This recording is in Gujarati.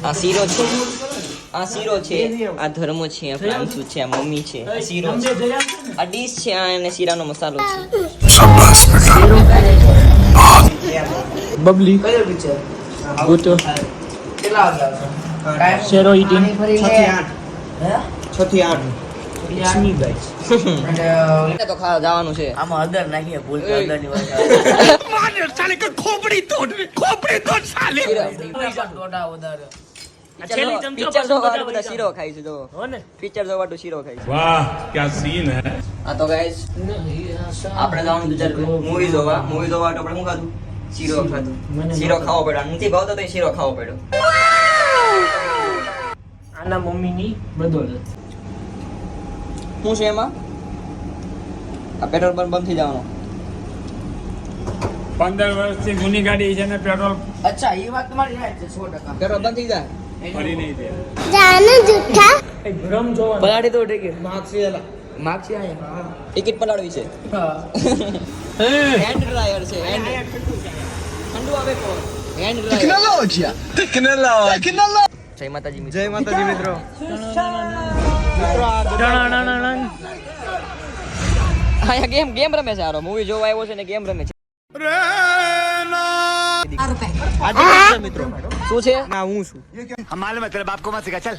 આ શીરો છે, આ શીરો છે, આ ધર્મ છે, આ પ્રાંશુ છે, આ મમ્મી છે, આ શીરો છે, આ ડીશ છે, આ અને શીરાનો મસાલો છે. શાબાશ બેટા. બબલી ગુટો શેરો ઈટિંગ 6 થી 8 લક્ષ્મી ગાઈસ તો ખાવા જવાનું છે. આમાં હળદર નાખીએ ભૂલ કે હળદરની વાત મારે સાલે કે ખોપડી તોડ સાલે. ટોટા વધારે છેલ્લી ચમચો પિક્ચર પસંદ જોવા બધા બધા શીરો ખાય છે. જો હો ને પિક્ચર જોવા તો શીરો ખાય છે. વાહ ક્યા સીન હે. હા તો ગાઈસ આપણે જવાનું વિચાર મૂવી જોવા તો આપણે શું ખાધું? શીરો ખાધું. શીરો ખાવો પડ્યો. નથી ભાવતો તો શીરો ખાવો પડ્યો. આના મમ્મીની બદોલત શું છે એમાં? આ પેટ્રોલ પંપ બંધ થઈ જવાનો. 15 વર્ષથી જૂની ગાડી છે ને પેટ્રોલ અચ્છા એ વાત તમારી રાઈટ છે 100%. પેટ્રોલ બંધ થઈ જાય. ફરી નહીં દે. એ ભ્રમ જોવા પલાળી તો ટિકિટ. માર્ક્સિયલા માર્ક છે અહીંયા. ટિકિટ પલાળવી છે. હા હેન્ડ ડ્રાયર છે. ઠંડુ આવે કોણ? Hand dryer. જય માતાજી મિત્રો. જય માતાજી મિત્રો. અહીંયા ગેમ રમે છે. આરો મૂવી જોવા આવ્યો છે ને ગેમ રમે છે. આજે મિત્રો શું છે? ના હું છું. हम मालूम है तेरे बाप को मत सिखा चल.